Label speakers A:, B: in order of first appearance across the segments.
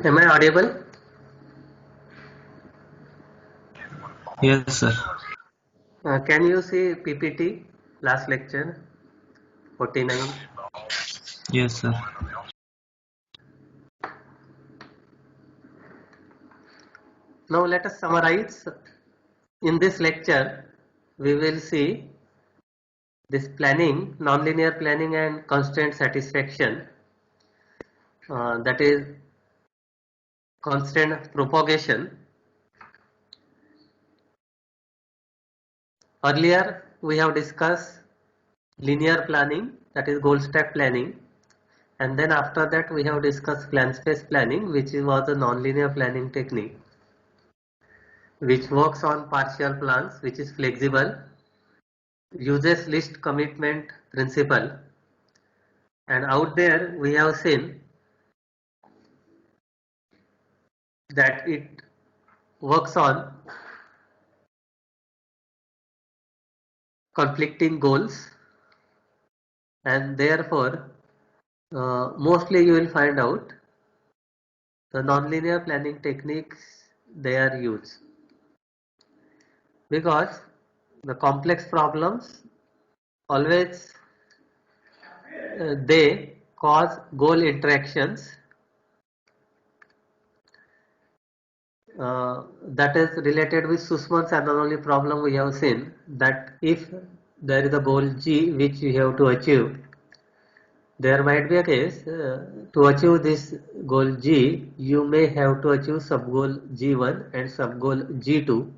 A: Am I audible?
B: Yes, sir.
A: Can you see PPT last lecture 49?
B: Yes, sir.
A: Now let us summarize. In this lecture, we will see this planning, nonlinear planning and constant satisfaction, that is constant propagation. Earlier, we have discussed linear planning, that is goal stack planning, and then after that we have discussed plan space planning, which was a nonlinear planning technique, which works on partial plans, which is flexible, uses list commitment principle, and out there we have seen that it works on conflicting goals, and therefore mostly you will find out the nonlinear planning techniques they are used, because the complex problems always they cause goal interactions, that is related with Sussman's anomaly problem. We have seen that if there is a goal G which you have to achieve, there might be a case to achieve this goal G, you may have to achieve sub-goal G1 and sub-goal G2,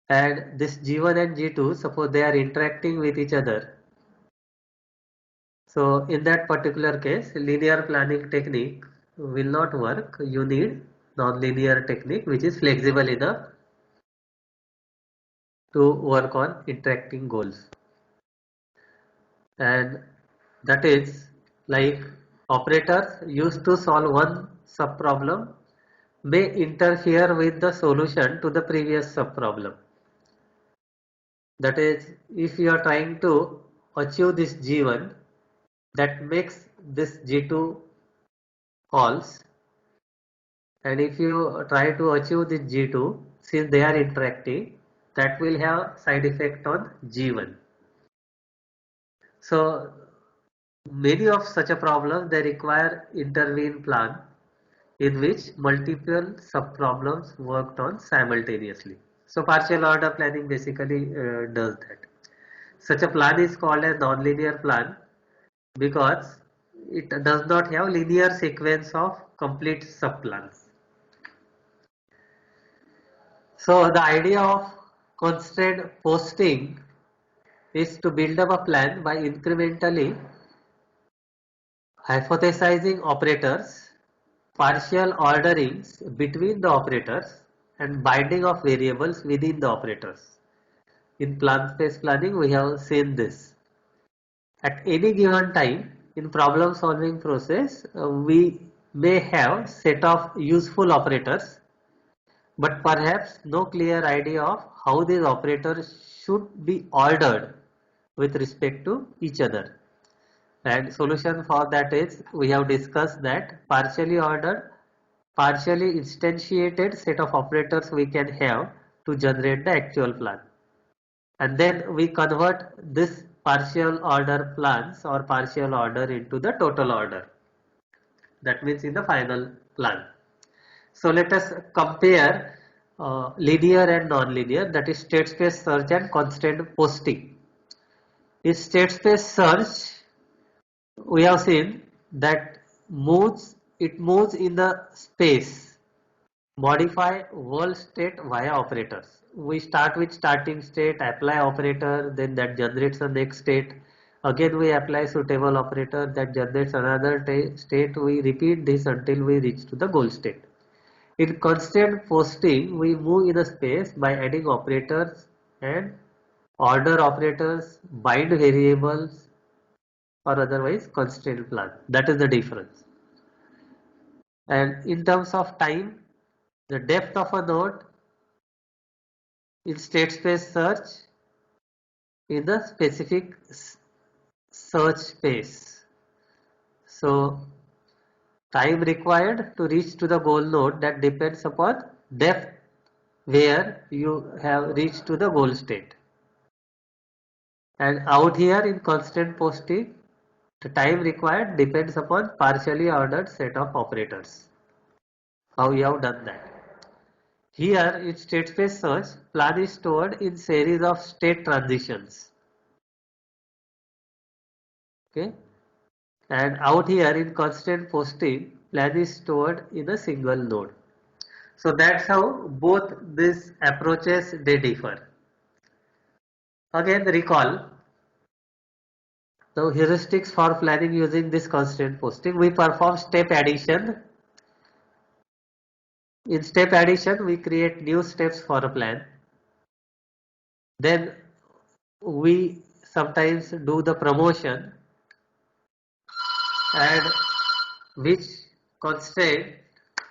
A: and this G1 and G2, suppose they are interacting with each other. So in that particular case, linear planning technique will not work. You need non-linear technique which is flexible enough to work on interacting goals, and that is like operators used to solve one sub problem may interfere with the solution to the previous sub problem. That is, if you are trying to achieve this G1, that makes this G2 false, and if you try to achieve this G2, since they are interacting, that will have side effect on G1. So many of such a problem they require intervene plan in which multiple sub-problems worked on simultaneously. So partial order planning basically does that. Such a plan is called a nonlinear plan because it does not have linear sequence of complete subplans. So the idea of constant posting is to build up a plan by incrementally hypothesizing operators, partial orderings between the operators, and binding of variables within the operators. In plan space planning, we have seen this. At any given time in problem solving process, we may have set of useful operators, but perhaps no clear idea of how these operators should be ordered with respect to each other. And solution for that is we have discussed that partially ordered, partially instantiated set of operators we can have to generate the actual plan. And then we convert this partial order plans or partial order into the total order. That means in the final plan. So let us compare linear and non-linear, that is state space search and constant posting. In state space search, we have seen that it moves in the space, modify world state via operators. We start with starting state, apply operator, then that generates the next state. Again we apply suitable operator that generates another state. We repeat this until we reach to the goal state. In constant posting, we move in a space by adding operators and order operators, bind variables, or otherwise constraint plan. That is the difference. And in terms of time, the depth of a node in state space search in the specific search space. So time required to reach to the goal node, that depends upon depth where you have reached to the goal state. And out here in constant posting, the time required depends upon partially ordered set of operators. How you have done that. Here in state space search, plan is stored in series of state transitions. Okay. And out here in constant posting, plan is stored in a single node. So that's how both these approaches they differ. Again, recall. Now heuristics for planning using this constant posting. We perform step addition. In step addition, we create new steps for a plan. Then we sometimes do the promotion, and which constrain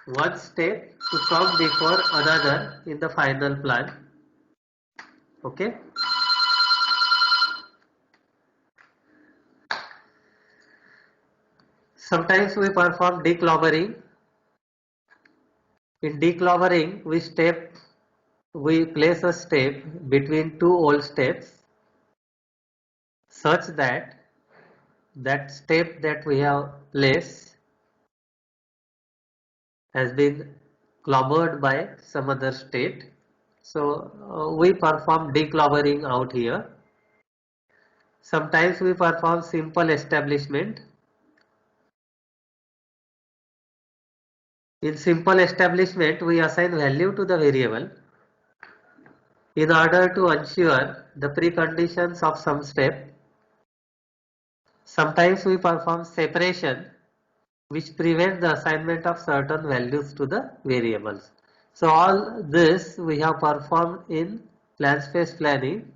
A: one step to come before another in the final plan. Okay. Sometimes we perform declobbering. In declobbering, we place a step between two old steps such that that step that we have placed has been clobbered by some other state. So we perform declobbering out here. Sometimes we perform simple establishment. In simple establishment, we assign value to the variable in order to ensure the preconditions of some step. Sometimes we perform separation, which prevents the assignment of certain values to the variables. So all this we have performed in plan space planning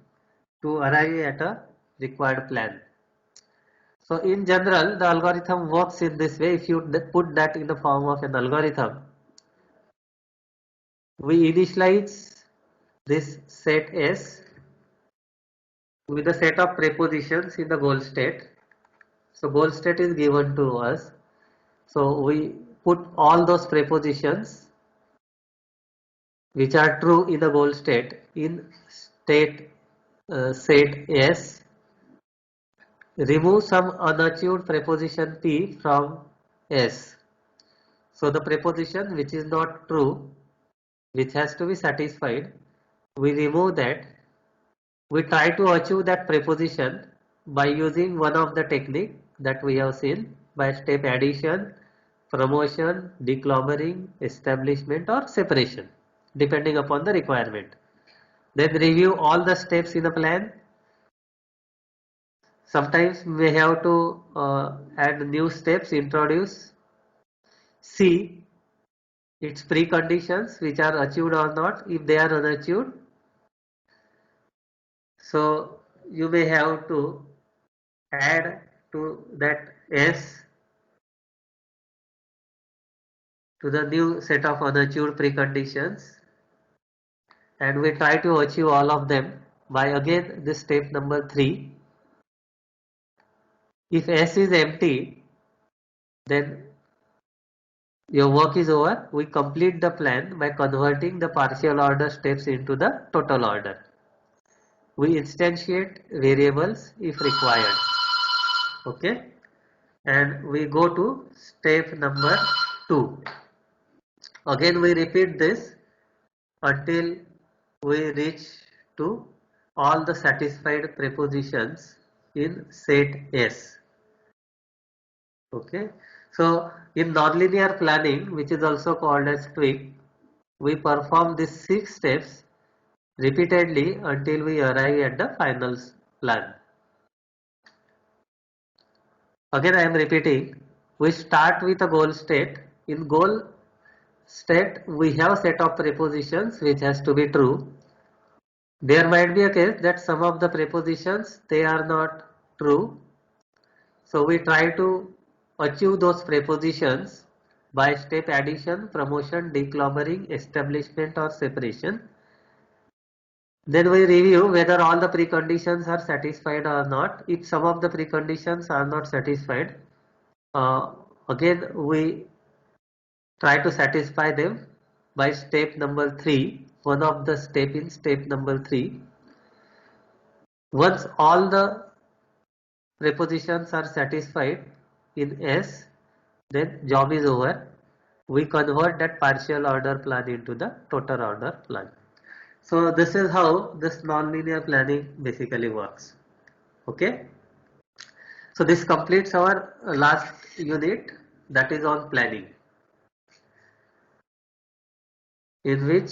A: to arrive at a required plan. So in general, the algorithm works in this way. If you put that in the form of an algorithm, we initialize this set S with a set of prepositions in the goal state. So goal state is given to us. So we put all those prepositions which are true in the goal state in state set S. Remove some unachieved preposition P from S. So the preposition which is not true, which has to be satisfied, we remove that. We try to achieve that preposition by using one of the technique that we have seen, by step addition, promotion, declobbering, establishment or separation, depending upon the requirement. Then review all the steps in the plan. Sometimes we have to add new steps, introduce. See its preconditions which are achieved or not. If they are unachieved, so you may have to add to that S to the new set of unachieved preconditions, and we try to achieve all of them by again this step number 3. If S is empty, then your work is over. We complete the plan by converting the partial order steps into the total order. We instantiate variables if required. Okay, and we go to step number 2. Again we repeat this until we reach to all the satisfied prepositions in set S. Okay, so in nonlinear planning, which is also called as TWIG, we perform these 6 steps repeatedly until we arrive at the final plan. Again I am repeating, we start with a goal state. In goal state we have a set of prepositions which has to be true. There might be a case that some of the prepositions they are not true. So we try to achieve those prepositions by step addition, promotion, declobbering, establishment or separation. Then we review whether all the preconditions are satisfied or not. If some of the preconditions are not satisfied, again we try to satisfy them by step number 3. One of the step in step number 3. Once all the prepositions are satisfied in S, then job is over. We convert that partial order plan into the total order plan. So this is how this nonlinear planning basically works. Okay. So this completes our last unit, that is on planning, in which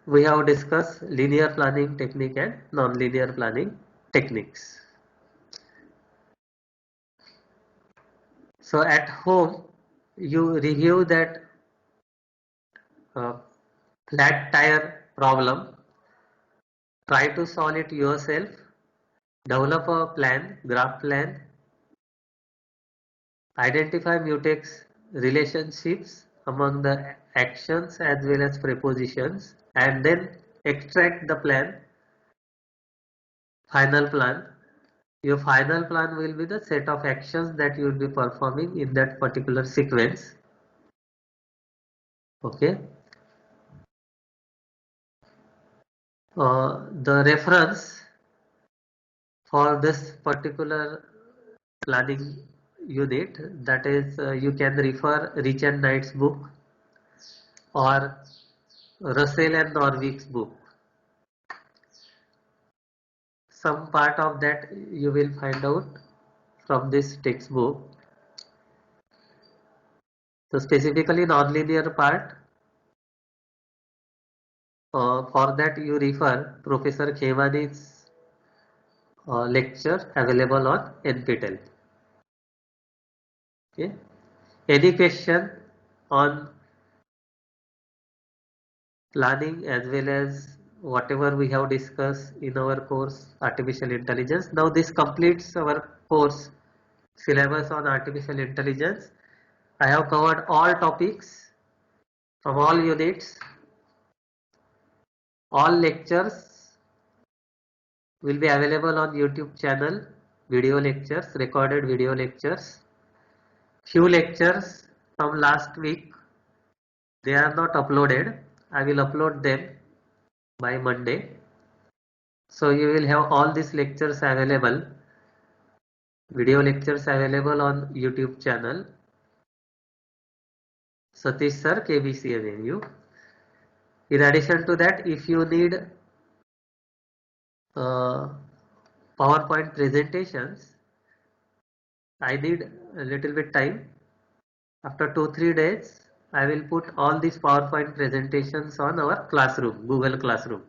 A: we have discussed linear planning technique and non-linear planning techniques. So at home, you review that flat tire problem, try to solve it yourself, develop a plan, graph plan, identify mutex relationships among the actions as well as prepositions, and then extract the plan, final plan. Your final plan will be the set of actions that you will be performing in that particular sequence. Okay. The reference for this particular planning unit, that is you can refer Rich and Knight's book or Russell and Norvik's book. Some part of that you will find out from this textbook. So specifically nonlinear part, for that you refer Professor Khemani's lecture available on NPTEL. Okay. Any question on planning as well as whatever we have discussed in our course artificial intelligence? Now this completes our course syllabus on artificial intelligence. I have covered all topics from all units. All lectures will be available on YouTube channel, video lectures, recorded video lectures. Few lectures from last week, they are not uploaded. I will upload them by Monday. So you will have all these lectures available, video lectures available on YouTube channel. Satish Sir, KBCMU. In addition to that, if you need PowerPoint presentations, I need a little bit time. After 2-3 days, I will put all these PowerPoint presentations on our classroom, Google Classroom.